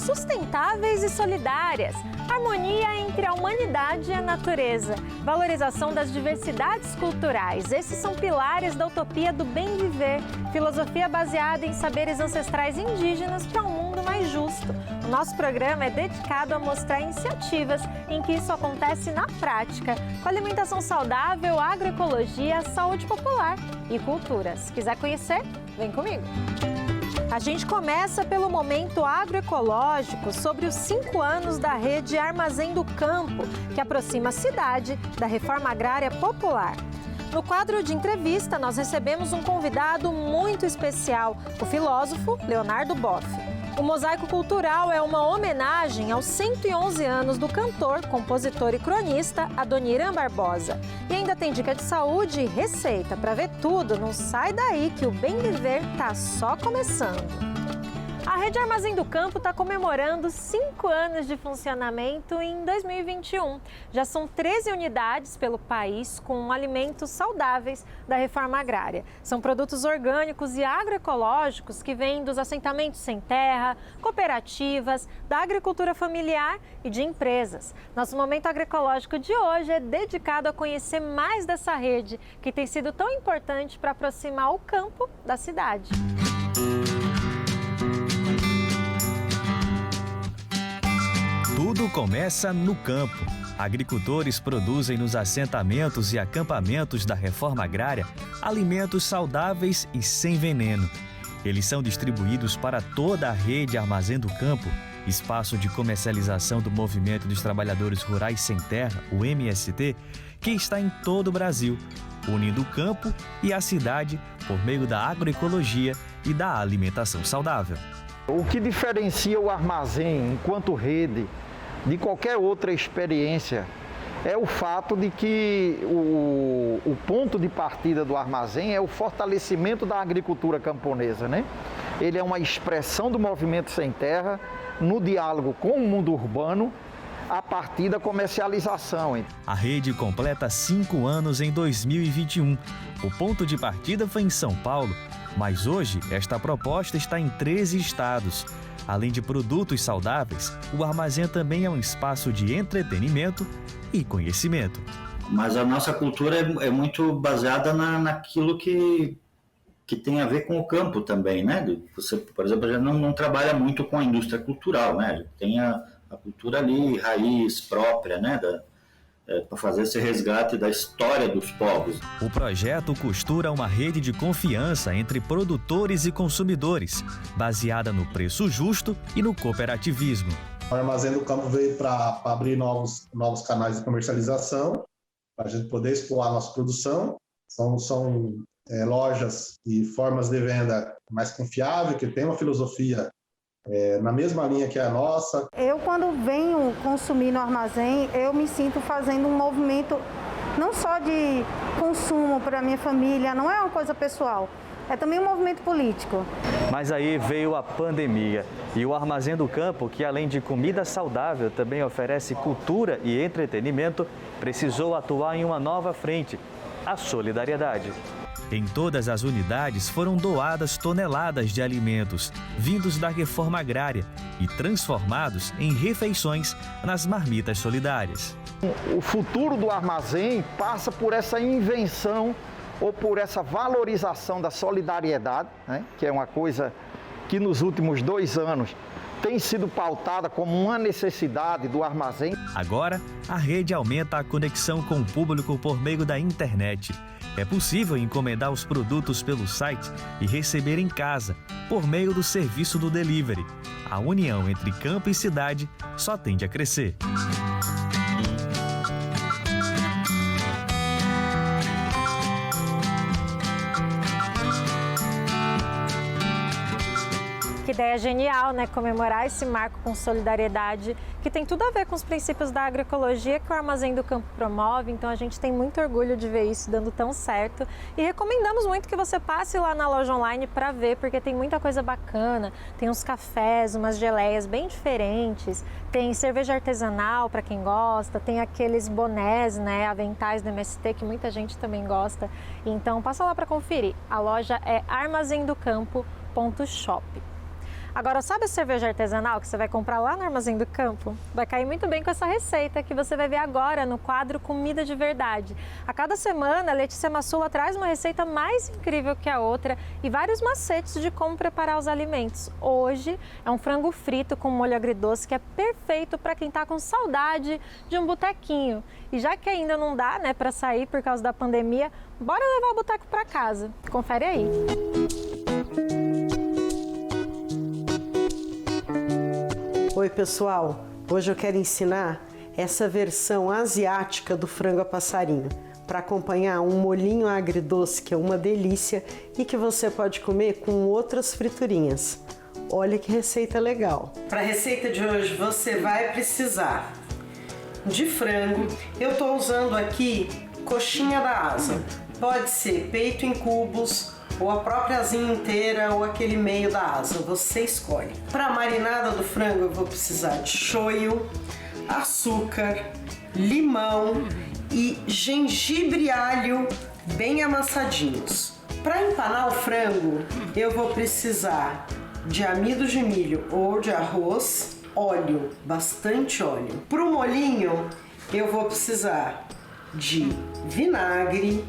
sustentáveis e solidárias, harmonia entre a humanidade e a natureza, valorização das diversidades culturais. Esses são pilares da utopia do bem viver, filosofia baseada em saberes ancestrais indígenas para um mundo mais justo. O nosso programa é dedicado a mostrar iniciativas em que isso acontece na prática, com alimentação saudável, agroecologia, saúde popular e cultura. Se quiser conhecer, vem comigo! A gente começa pelo momento agroecológico sobre os 5 anos da rede Armazém do Campo, que aproxima a cidade da reforma agrária popular. No quadro de entrevista, nós recebemos um convidado muito especial, o filósofo Leonardo Boff. O Mosaico Cultural é uma homenagem aos 111 anos do cantor, compositor e cronista Adoniran Barbosa. E ainda tem dica de saúde e receita. Para ver tudo, não sai daí que o Bem Viver tá só começando. A Rede Armazém do Campo está comemorando 5 anos de funcionamento em 2021. Já são 13 unidades pelo país com alimentos saudáveis da reforma agrária. São produtos orgânicos e agroecológicos que vêm dos assentamentos sem terra, cooperativas, da agricultura familiar e de empresas. Nosso momento agroecológico de hoje é dedicado a conhecer mais dessa rede, que tem sido tão importante para aproximar o campo da cidade. Tudo começa no campo. Agricultores produzem nos assentamentos e acampamentos da reforma agrária alimentos saudáveis e sem veneno. Eles são distribuídos para toda a rede Armazém do Campo, espaço de comercialização do Movimento dos Trabalhadores Rurais Sem Terra, o MST, que está em todo o Brasil, unindo o campo e a cidade por meio da agroecologia e da alimentação saudável. O que diferencia o armazém enquanto rede de qualquer outra experiência é o fato de que o ponto de partida do armazém é o fortalecimento da agricultura camponesa, né? Ele é uma expressão do movimento sem terra no diálogo com o mundo urbano a partir da comercialização. A rede completa 5 anos em 2021. O ponto de partida foi em São Paulo, mas hoje esta proposta está em 13 estados. Além de produtos saudáveis, o armazém também é um espaço de entretenimento e conhecimento. Mas a nossa cultura é muito baseada naquilo que tem a ver com o campo também, né? Você, por exemplo, já não trabalha muito com a indústria cultural, né? Tem a cultura ali, raiz própria, né? Para fazer esse resgate da história dos povos. O projeto costura uma rede de confiança entre produtores e consumidores, baseada no preço justo e no cooperativismo. O Armazém do Campo veio para abrir novos canais de comercialização, para a gente poder explorar a nossa produção. São lojas e formas de venda mais confiáveis, que tem uma filosofia na mesma linha que a nossa. Eu, quando venho consumir no armazém, eu me sinto fazendo um movimento não só de consumo para a minha família, não é uma coisa pessoal, é também um movimento político. Mas aí veio a pandemia e o Armazém do Campo, que além de comida saudável, também oferece cultura e entretenimento, precisou atuar em uma nova frente, a solidariedade. Em todas as unidades foram doadas toneladas de alimentos vindos da reforma agrária e transformados em refeições nas marmitas solidárias. O futuro do armazém passa por essa invenção ou por essa valorização da solidariedade, né? Que é uma coisa que nos últimos 2 anos tem sido pautada como uma necessidade do armazém. Agora, a rede aumenta a conexão com o público por meio da internet. É possível encomendar os produtos pelo site e receber em casa, por meio do serviço do delivery. A união entre campo e cidade só tende a crescer. Que ideia genial, né? Comemorar esse marco com solidariedade, que tem tudo a ver com os princípios da agroecologia que o Armazém do Campo promove. Então a gente tem muito orgulho de ver isso dando tão certo. E recomendamos muito que você passe lá na loja online para ver, porque tem muita coisa bacana. Tem uns cafés, umas geleias bem diferentes, tem cerveja artesanal para quem gosta, tem aqueles bonés, né, aventais do MST que muita gente também gosta. Então passa lá para conferir. A loja é armazendocampo.shop. Agora, sabe a cerveja artesanal que você vai comprar lá no Armazém do Campo? Vai cair muito bem com essa receita que você vai ver agora no quadro Comida de Verdade. A cada semana, a Letícia Massula traz uma receita mais incrível que a outra e vários macetes de como preparar os alimentos. Hoje é um frango frito com molho agridoce que é perfeito para quem está com saudade de um botequinho. E já que ainda não dá, né, para sair por causa da pandemia, bora levar o boteco para casa. Confere aí. Oi pessoal, hoje eu quero ensinar essa versão asiática do frango a passarinho para acompanhar um molhinho agridoce que é uma delícia e que você pode comer com outras friturinhas. Olha que receita legal! Para a receita de hoje você vai precisar de frango. Eu estou usando aqui coxinha da asa, pode ser peito em cubos, ou a própria asinha inteira, ou aquele meio da asa, você escolhe. Para a marinada do frango eu vou precisar de shoyu, açúcar, limão e gengibre e alho bem amassadinhos. Para empanar o frango eu vou precisar de amido de milho ou de arroz, óleo, bastante óleo. Para o molhinho eu vou precisar de vinagre,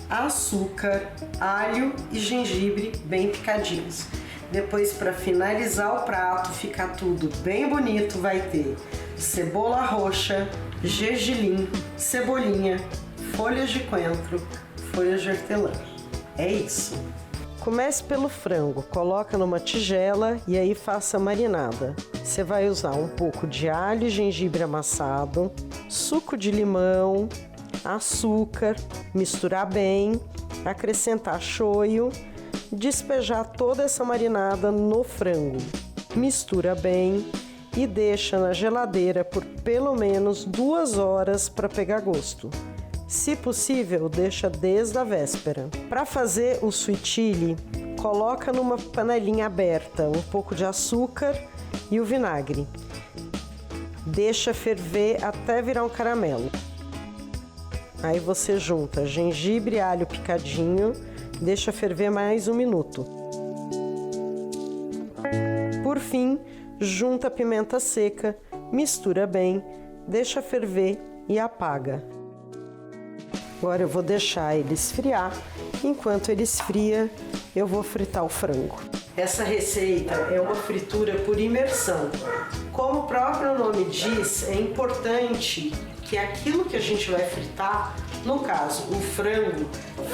açúcar, alho e gengibre bem picadinhos. Depois, para finalizar o prato, ficar tudo bem bonito, vai ter cebola roxa, gergelim, cebolinha, folhas de coentro, folhas de hortelã. É isso. Comece pelo frango, coloca numa tigela e aí faça a marinada. Você vai usar um pouco de alho e gengibre amassado, suco de limão, açúcar, misturar bem, acrescentar shoyu, despejar toda essa marinada no frango. Mistura bem e deixa na geladeira por pelo menos 2 horas para pegar gosto. Se possível, deixa desde a véspera. Para fazer o sweet chili, coloca numa panelinha aberta um pouco de açúcar e o vinagre. Deixa ferver até virar um caramelo. Aí você junta gengibre e alho picadinho, deixa ferver mais 1 minuto. Por fim, junta a pimenta seca, mistura bem, deixa ferver e apaga. Agora eu vou deixar ele esfriar. Enquanto ele esfria, eu vou fritar o frango. Essa receita é uma fritura por imersão. Como o próprio nome diz, é importante que aquilo que a gente vai fritar, no caso o frango,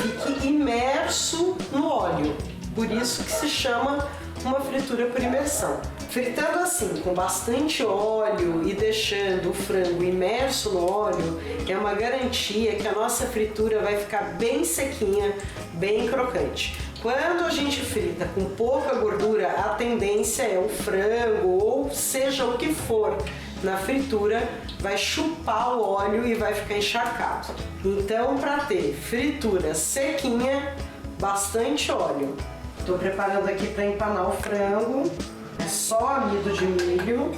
fique imerso no óleo. Por isso que se chama uma fritura por imersão. Fritando assim, com bastante óleo e deixando o frango imerso no óleo, é uma garantia que a nossa fritura vai ficar bem sequinha, bem crocante. Quando a gente frita com pouca gordura, a tendência é o frango, ou seja o que for, na fritura vai chupar o óleo e vai ficar encharcado. Então, para ter fritura sequinha, bastante óleo. Estou preparando aqui para empanar o frango. É só amido de milho.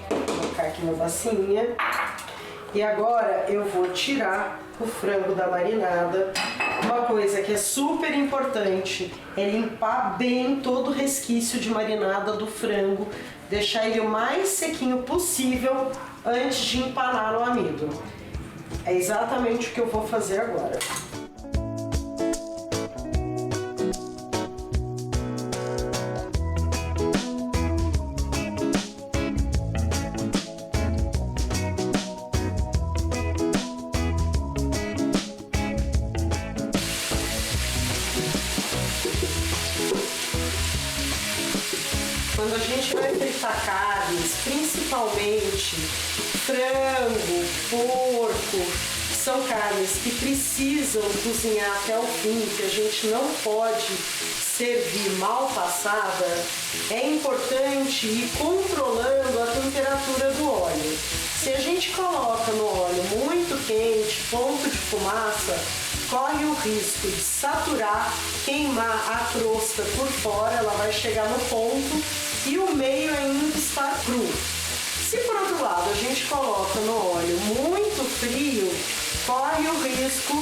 Vou colocar aqui na bacinha. E agora eu vou tirar o frango da marinada. Uma coisa que é super importante é limpar bem todo o resquício de marinada do frango, deixar ele o mais sequinho possível antes de empanar no amido. É exatamente o que eu vou fazer agora. Quando a gente vai fritar carnes, principalmente frango, porco, são carnes que precisam cozinhar até o fim, que a gente não pode servir mal passada, é importante ir controlando a temperatura do óleo. Se a gente coloca no óleo muito quente, ponto de fumaça, corre o risco de saturar, queimar a crosta por fora, ela vai chegar no ponto e o meio ainda está cru. Se por outro lado a gente coloca no óleo muito frio, corre o risco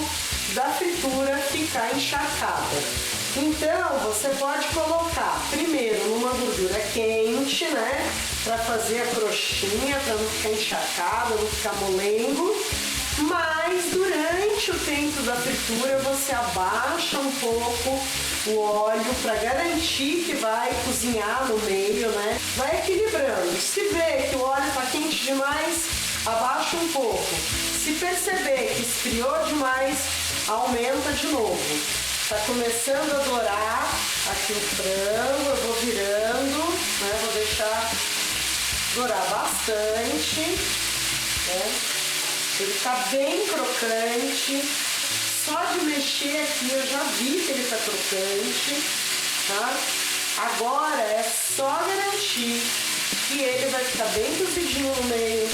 da fritura ficar encharcada. Então, você pode colocar primeiro numa gordura quente, né? Para fazer a crostinha, para não ficar encharcada, não ficar molengo. Mas durante o tempo da fritura, você abaixa um pouco o óleo para garantir que vai cozinhar no meio, né? Vai equilibrando. Se vê que o óleo está quente demais, abaixa um pouco. Se perceber que esfriou demais, aumenta de novo. Tá começando a dourar aqui o frango, eu vou virando, né? Vou deixar dourar bastante, né? Ele tá bem crocante. Só de mexer aqui eu já vi que ele tá crocante, tá? Agora é só garantir que ele vai ficar bem cozidinho no meio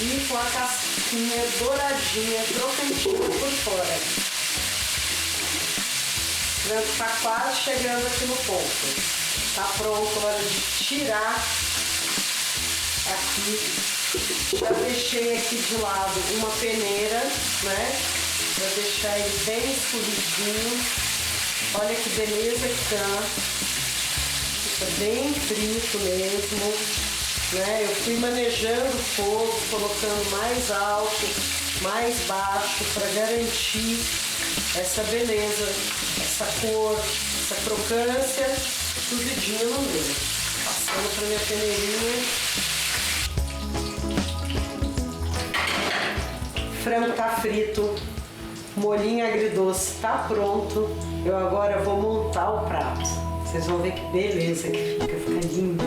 e com a casquinha douradinha, crocantinha por fora. Está quase chegando aqui no ponto. Tá pronto, hora de tirar aqui. Já deixei aqui de lado uma peneira, né? Para deixar ele bem escorridinho. Olha que beleza que tá. Fica bem frito mesmo, né? Eu fui manejando o fogo, colocando mais alto, mais baixo, para garantir essa beleza, essa cor, essa crocância, cozidinho no meio. Passando para minha peneirinha. Frango tá frito, molhinho agridoce tá pronto. Eu agora vou montar o prato. Vocês vão ver que beleza que fica lindo.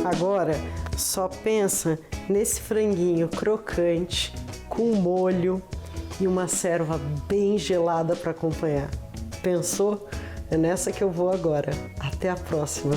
Agora, só pensa nesse franguinho crocante, com molho e uma serva bem gelada para acompanhar. Pensou? É nessa que eu vou agora. Até a próxima!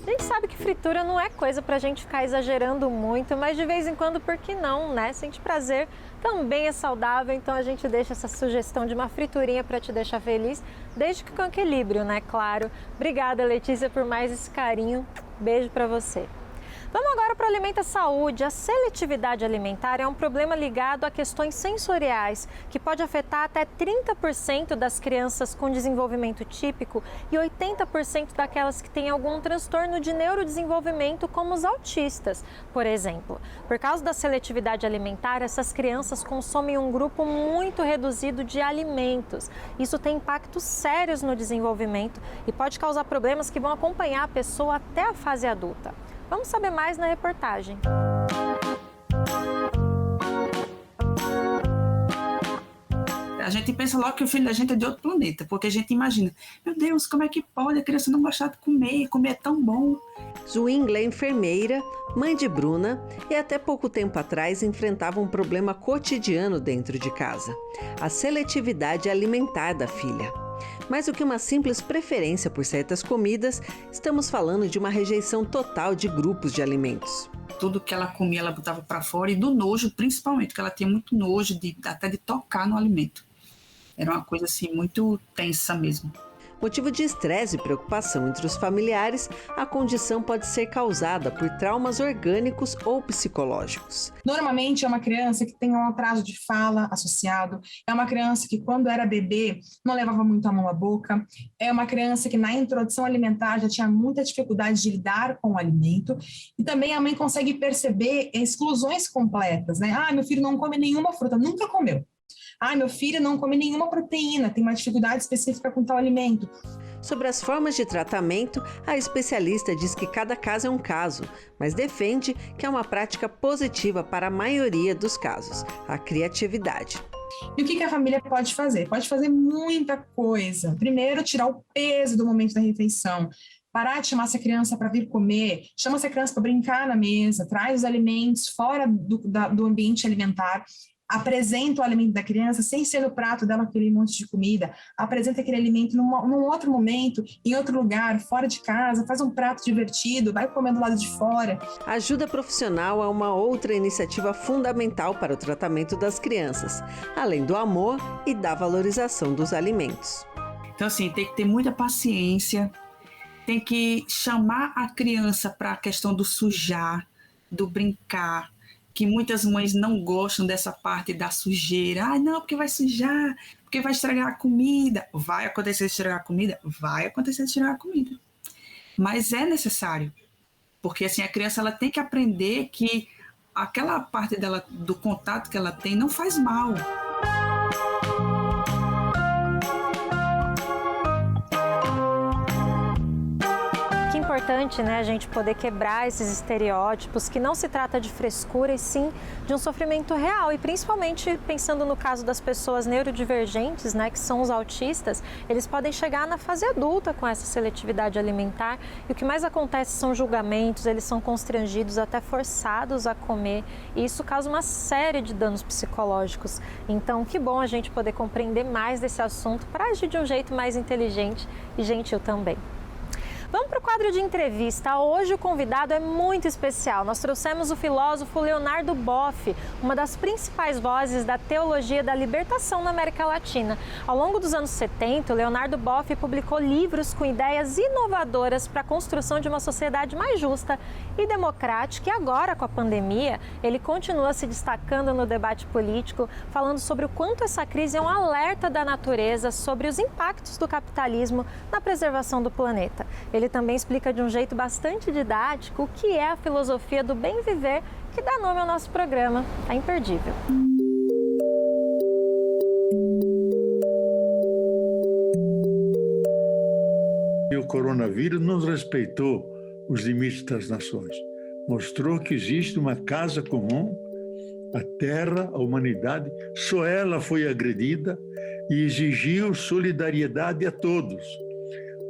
A gente sabe que fritura não é coisa pra gente ficar exagerando muito, mas de vez em quando, por que não, né? Sente prazer, também é saudável, então a gente deixa essa sugestão de uma friturinha para te deixar feliz, desde que com equilíbrio, né? Claro. Obrigada, Letícia, por mais esse carinho. Beijo para você. Vamos agora para o Alimenta Saúde. A seletividade alimentar é um problema ligado a questões sensoriais, que pode afetar até 30% das crianças com desenvolvimento típico e 80% daquelas que têm algum transtorno de neurodesenvolvimento, como os autistas, por exemplo. Por causa da seletividade alimentar, essas crianças consomem um grupo muito reduzido de alimentos. Isso tem impactos sérios no desenvolvimento e pode causar problemas que vão acompanhar a pessoa até a fase adulta. Vamos saber mais na reportagem. A gente pensa logo que o filho da gente é de outro planeta, porque a gente imagina, meu Deus, como é que pode a criança não gostar de comer é tão bom. Zwingli é enfermeira, mãe de Bruna e até pouco tempo atrás enfrentava um problema cotidiano dentro de casa: a seletividade alimentar da filha. Mais do que uma simples preferência por certas comidas, estamos falando de uma rejeição total de grupos de alimentos. Tudo que ela comia, ela botava para fora, e do nojo, principalmente, porque ela tinha muito nojo até de tocar no alimento. Era uma coisa assim muito tensa mesmo. Motivo de estresse e preocupação entre os familiares, a condição pode ser causada por traumas orgânicos ou psicológicos. Normalmente é uma criança que tem um atraso de fala associado, é uma criança que quando era bebê não levava muito a mão à boca, é uma criança que na introdução alimentar já tinha muita dificuldade de lidar com o alimento, e também a mãe consegue perceber exclusões completas, né? Ah, meu filho não come nenhuma fruta, nunca comeu. Ah, meu filho não come nenhuma proteína, tem uma dificuldade específica com tal alimento. Sobre as formas de tratamento, a especialista diz que cada caso é um caso, mas defende que é uma prática positiva para a maioria dos casos: a criatividade. E o que a família pode fazer? Pode fazer muita coisa. Primeiro, tirar o peso do momento da refeição. parar de chamar essa criança para vir comer, chama essa criança para brincar na mesa, traz os alimentos fora do ambiente alimentar, apresenta o alimento da criança sem ser no prato dela aquele monte de comida, apresenta aquele alimento num outro momento, em outro lugar, fora de casa, faz um prato divertido, vai comer do lado de fora. A ajuda profissional é uma outra iniciativa fundamental para o tratamento das crianças, além do amor e da valorização dos alimentos. Então, assim, tem que ter muita paciência, tem que chamar a criança para a questão do sujar, do brincar, que muitas mães não gostam dessa parte da sujeira. Ah, não, porque vai sujar, porque vai estragar a comida. Vai acontecer de estragar a comida? Vai acontecer de estragar a comida. Mas é necessário, porque assim, a criança ela tem que aprender que aquela parte dela, do contato que ela tem, não faz mal. Importante, né, a gente poder quebrar esses estereótipos, que não se trata de frescura e sim de um sofrimento real, e principalmente pensando no caso das pessoas neurodivergentes, né, que são os autistas, eles podem chegar na fase adulta com essa seletividade alimentar, e o que mais acontece são julgamentos, eles são constrangidos, até forçados a comer, e isso causa uma série de danos psicológicos. Então, que bom a gente poder compreender mais desse assunto para agir de um jeito mais inteligente e gentil também. Vamos para o quadro de entrevista. Hoje o convidado é muito especial. Nós trouxemos o filósofo Leonardo Boff, uma das principais vozes da teologia da libertação na América Latina. Ao longo dos anos 70, o Leonardo Boff publicou livros com ideias inovadoras para a construção de uma sociedade mais justa e democrática. E agora, com a pandemia, ele continua se destacando no debate político, falando sobre o quanto essa crise é um alerta da natureza sobre os impactos do capitalismo na preservação do planeta. Ele também explica de um jeito bastante didático o que é a filosofia do bem viver, que dá nome ao nosso programa. É imperdível. E o coronavírus não respeitou os limites das nações. Mostrou que existe uma casa comum, a Terra, a humanidade, só ela foi agredida e exigiu solidariedade a todos.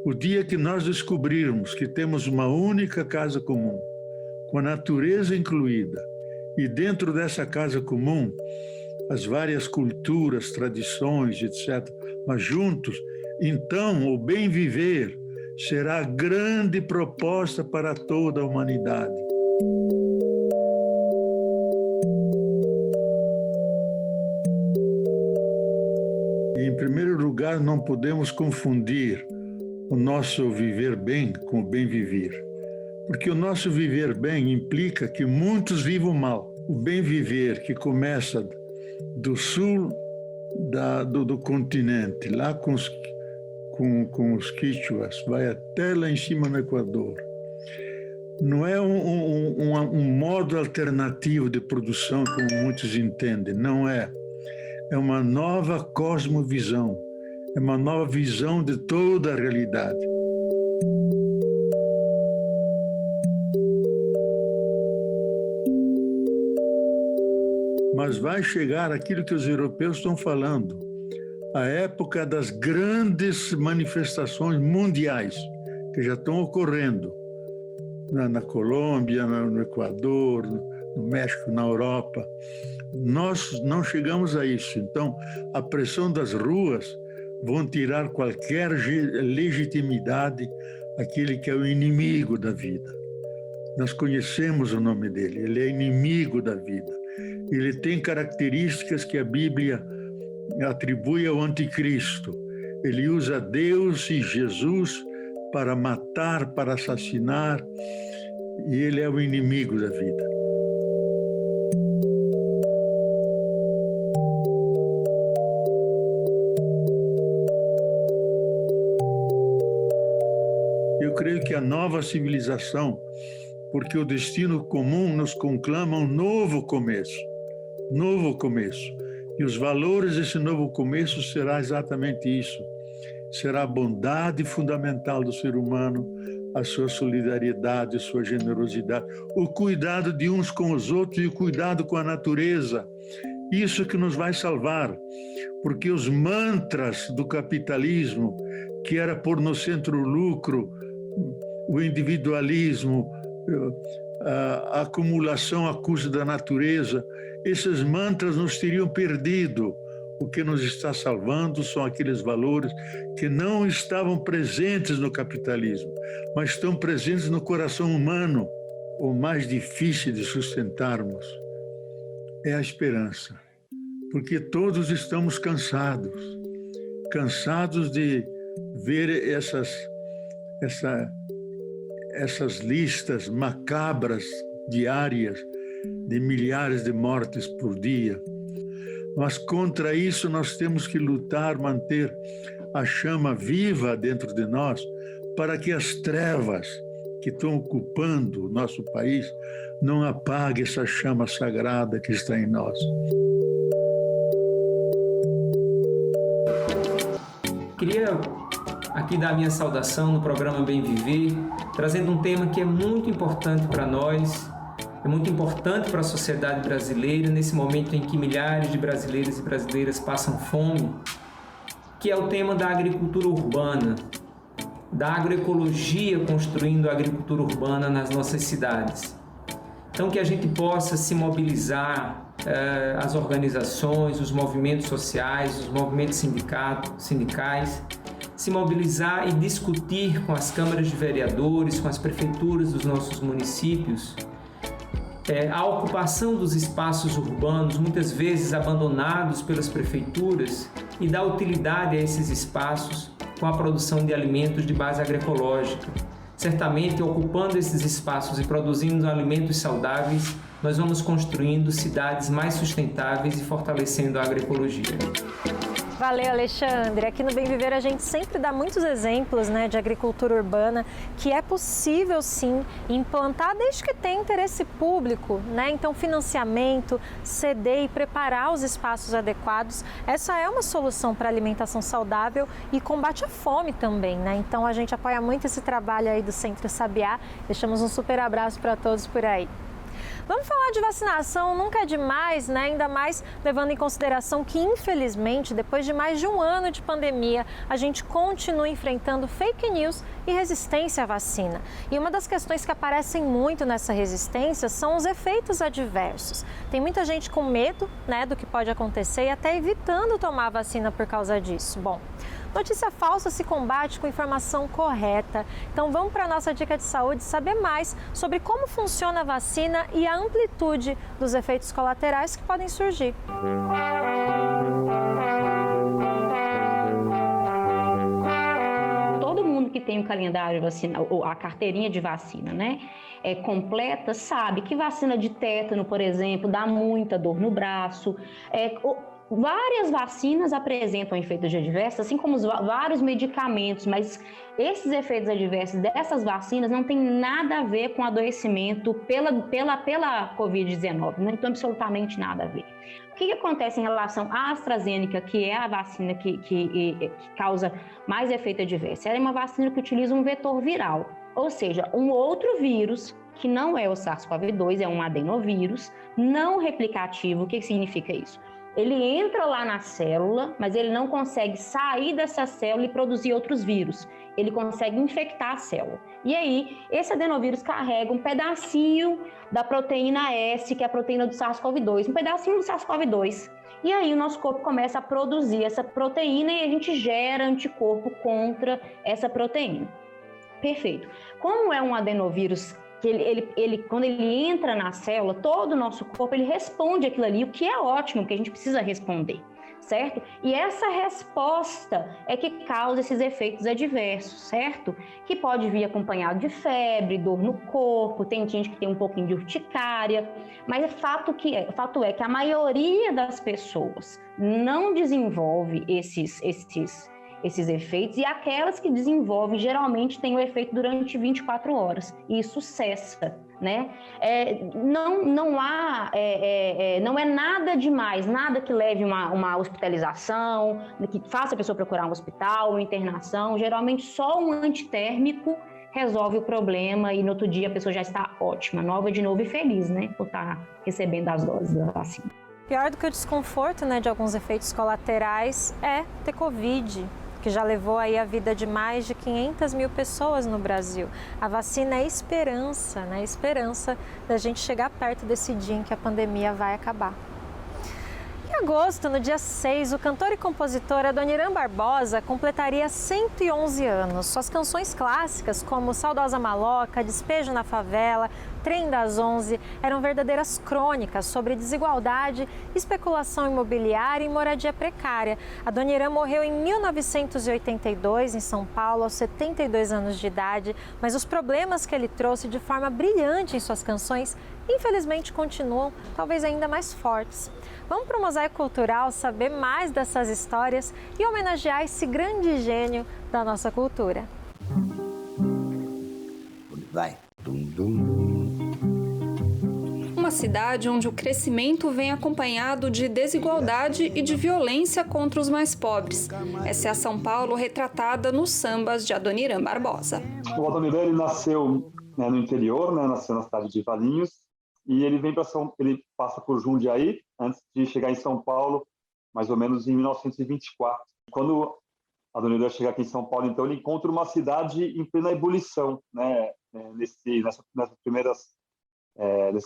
O dia que nós descobrirmos que temos uma única casa comum, com a natureza incluída, e dentro dessa casa comum, as várias culturas, tradições, etc., mas juntos, então o bem viver será a grande proposta para toda a humanidade. E, em primeiro lugar, não podemos confundir o nosso viver bem com o bem viver. Porque o nosso viver bem implica que muitos vivam mal. O bem viver, que começa do sul do continente, lá com os quichuas, vai até lá em cima no Equador. Não é um modo alternativo de produção, como muitos entendem, não é. É uma nova cosmovisão. É uma nova visão de toda a realidade. Mas vai chegar aquilo que os europeus estão falando, a época das grandes manifestações mundiais, que já estão ocorrendo na Colômbia, no Equador, no México, na Europa. Nós não chegamos a isso. Então, a pressão das ruas vão tirar qualquer legitimidade àquele que é o inimigo da vida. Nós conhecemos o nome dele, ele é inimigo da vida. Ele tem características que a Bíblia atribui ao anticristo. Ele usa Deus e Jesus para matar, para assassinar, e ele é o inimigo da vida. Eu creio que a nova civilização, porque o destino comum nos conclama um novo começo. Novo começo. E os valores desse novo começo será exatamente isso. Será a bondade fundamental do ser humano, a sua solidariedade, a sua generosidade, o cuidado de uns com os outros e o cuidado com a natureza. Isso que nos vai salvar, porque os mantras do capitalismo, que era pôr no centro o lucro, o individualismo, a acumulação à custa da natureza, esses mantras nos teriam perdido. O que nos está salvando são aqueles valores que não estavam presentes no capitalismo, mas estão presentes no coração humano. O mais difícil de sustentarmos é a esperança, porque todos estamos cansados de ver essas listas macabras diárias de milhares de mortes por dia. Mas contra isso nós temos que lutar, manter a chama viva dentro de nós, para que as trevas que estão ocupando o nosso país não apaguem essa chama sagrada que está em nós. Queria aqui dar a minha saudação no programa Bem Viver, trazendo um tema que é muito importante para nós, é muito importante para a sociedade brasileira, nesse momento em que milhares de brasileiros e brasileiras passam fome, que é o tema da agricultura urbana, da agroecologia construindo a agricultura urbana nas nossas cidades. Então, que a gente possa se mobilizar, as organizações, os movimentos sociais, os movimentos sindicais, se mobilizar e discutir com as câmaras de vereadores, com as prefeituras dos nossos municípios, a ocupação dos espaços urbanos, muitas vezes abandonados pelas prefeituras, e dar utilidade a esses espaços com a produção de alimentos de base agroecológica. Certamente, ocupando esses espaços e produzindo alimentos saudáveis, nós vamos construindo cidades mais sustentáveis e fortalecendo a agroecologia. Valeu, Alexandre. Aqui no Bem Viver a gente sempre dá muitos exemplos, né, de agricultura urbana que é possível sim implantar desde que tenha interesse público, né? Então, financiamento, ceder e preparar os espaços adequados, essa é uma solução para alimentação saudável e combate à fome também, né? Então, a gente apoia muito esse trabalho aí do Centro Sabiá. Deixamos um super abraço para todos por aí. Vamos falar de vacinação, nunca é demais, né? Ainda mais levando em consideração que, infelizmente, depois de mais de um ano de pandemia, a gente continua enfrentando fake news e resistência à vacina. E uma das questões que aparecem muito nessa resistência são os efeitos adversos. Tem muita gente com medo, né, do que pode acontecer e até evitando tomar a vacina por causa disso. Bom, notícia falsa se combate com informação correta. Então vamos para a nossa dica de saúde saber mais sobre como funciona a vacina e a amplitude dos efeitos colaterais que podem surgir. Todo mundo que tem o calendário vacinal, ou a carteirinha de vacina, né, completa, sabe que vacina de tétano, por exemplo, dá muita dor no braço. Várias vacinas apresentam efeitos adversos, assim como vários medicamentos, mas esses efeitos adversos dessas vacinas não tem nada a ver com adoecimento pela Covid-19, não tem absolutamente nada a ver. O que acontece em relação à AstraZeneca, que é a vacina que causa mais efeito adverso? Ela é uma vacina que utiliza um vetor viral, ou seja, um outro vírus que não é o SARS-CoV-2, é um adenovírus não replicativo. O que significa isso? Ele entra lá na célula, mas ele não consegue sair dessa célula e produzir outros vírus. Ele consegue infectar a célula. E aí, esse adenovírus carrega um pedacinho da proteína S, que é a proteína do SARS-CoV-2, um pedacinho do SARS-CoV-2. E aí, o nosso corpo começa a produzir essa proteína e a gente gera anticorpo contra essa proteína. Perfeito. Como é um adenovírus que quando ele entra na célula, todo o nosso corpo ele responde aquilo ali, o que é ótimo, porque a gente precisa responder, certo? E essa resposta é que causa esses efeitos adversos, certo? Que pode vir acompanhado de febre, dor no corpo, tem gente que tem um pouquinho de urticária, mas o fato é que a maioria das pessoas não desenvolve esses efeitos, e aquelas que desenvolvem geralmente têm o efeito durante 24 horas e isso cessa, né? Não é nada demais, nada que leve uma hospitalização, que faça a pessoa procurar um hospital, uma internação. Geralmente só um antitérmico resolve o problema e no outro dia a pessoa já está ótima, nova de novo e feliz, né? Por estar recebendo as doses da vacina. Pior do que o desconforto, né, de alguns efeitos colaterais é ter Covid. que já levou aí a vida de mais de 500 mil pessoas no Brasil. A vacina é esperança, né? Esperança da gente chegar perto desse dia em que a pandemia vai acabar. Em agosto, no dia 6, o cantor e compositor Adoniran Barbosa completaria 111 anos. Suas canções clássicas, como Saudosa Maloca, Despejo na Favela, Trem das 11, eram verdadeiras crônicas sobre desigualdade, especulação imobiliária e moradia precária. Adoniran morreu em 1982, em São Paulo, aos 72 anos de idade, mas os problemas que ele trouxe de forma brilhante em suas canções, infelizmente, continuam talvez ainda mais fortes. Vamos para o Mosaico Cultural saber mais dessas histórias e homenagear esse grande gênio da nossa cultura. Vai. Uma cidade onde o crescimento vem acompanhado de desigualdade e de violência contra os mais pobres. Essa é a São Paulo retratada nos sambas de Adoniran Barbosa. O Adoniran ele nasceu no interior, nasceu na cidade de Valinhos, e ele ele passa por Jundiaí antes de chegar em São Paulo, mais ou menos em 1924. Quando Adoniran chega aqui em São Paulo, então ele encontra uma cidade em plena ebulição, nesses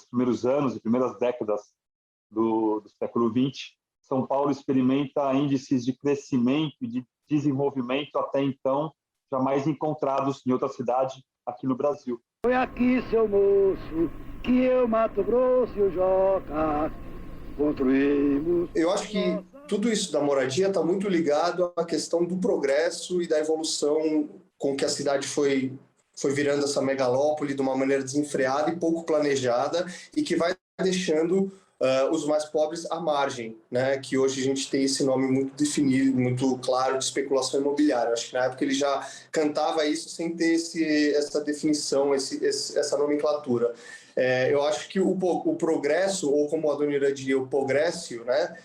primeiros anos e primeiras décadas do século XX. São Paulo experimenta índices de crescimento e de desenvolvimento até então jamais encontrados em outra cidade aqui no Brasil. Foi aqui, seu moço, que eu, Mato Grosso e o Joca construímos. Eu acho que tudo isso da moradia está muito ligado à questão do progresso e da evolução com que a cidade foi virando essa megalópole de uma maneira desenfreada e pouco planejada e que vai deixando os mais pobres à margem, né? Que hoje a gente tem esse nome muito definido, muito claro de especulação imobiliária. Acho que na época ele já cantava isso sem ter essa definição, essa nomenclatura. Eu acho que o progresso, ou como a Adoniran diria, o progresso, né?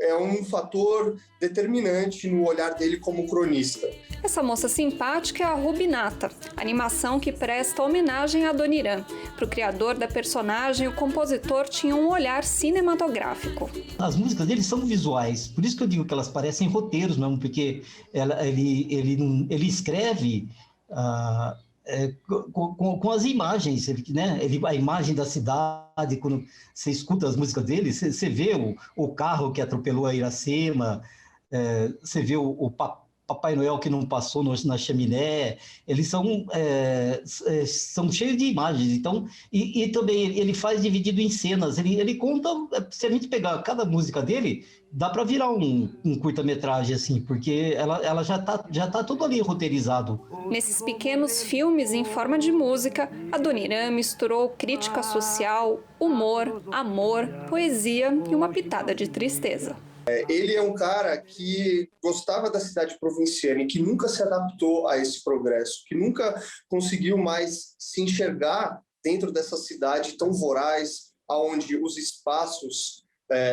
É um fator determinante no olhar dele como cronista. Essa moça simpática é a Rubinata, animação que presta homenagem a Adoniran. Para o criador da personagem, o compositor tinha um olhar cinematográfico. As músicas dele são visuais, por isso que eu digo que elas parecem roteiros mesmo, porque ele escreve com as imagens, a imagem da cidade. Quando você escuta as músicas dele, você vê o carro que atropelou a Iracema, você vê o Papai Noel que não passou na chaminé. Eles são cheios de imagens. Então, e também ele faz dividido em cenas. Ele conta, se a gente pegar cada música dele, dá para virar um curta-metragem, assim, porque ela já tá tudo ali roteirizado. Nesses pequenos filmes em forma de música, Adoniran misturou crítica social, humor, amor, poesia e uma pitada de tristeza. Ele é um cara que gostava da cidade provinciana e que nunca se adaptou a esse progresso, que nunca conseguiu mais se enxergar dentro dessa cidade tão voraz, onde os espaços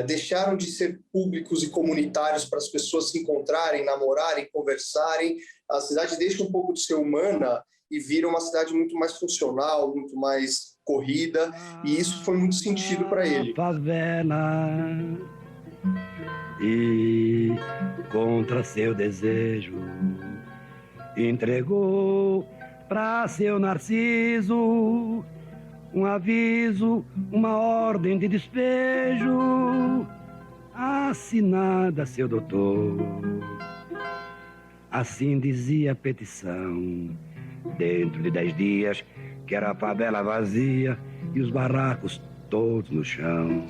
deixaram de ser públicos e comunitários para as pessoas se encontrarem, namorarem, conversarem. A cidade deixa um pouco de ser humana e vira uma cidade muito mais funcional, muito mais corrida, e isso foi muito sentido para ele. Favela e contra seu desejo entregou para seu Narciso um aviso, uma ordem de despejo assinada seu doutor. Assim dizia a petição. Dentro de 10 dias quero a favela vazia e os barracos todos no chão.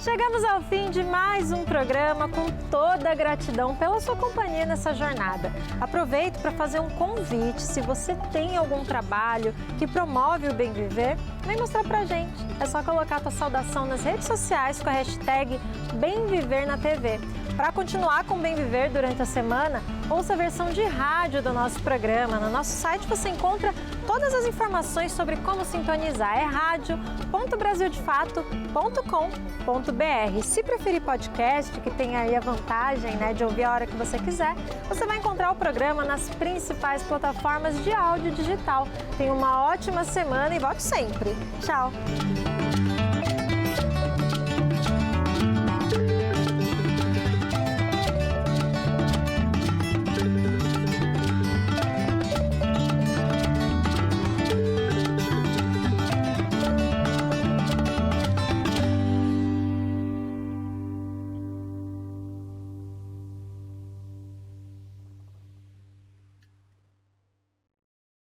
Chegamos ao fim de mais um programa com toda a gratidão pela sua companhia nessa jornada. Aproveito para fazer um convite. Se você tem algum trabalho que promove o bem viver, vem mostrar pra gente. É só colocar a tua saudação nas redes sociais com a hashtag BemViverNaTV. Para continuar com o Bem Viver durante a semana, ouça a versão de rádio do nosso programa. No nosso site você encontra todas as informações sobre como sintonizar. É radio.brasildefato.com.br. Se preferir podcast, que tem aí a vantagem, de ouvir a hora que você quiser, você vai encontrar o programa nas principais plataformas de áudio digital. Tenha uma ótima semana e volte sempre. Tchau!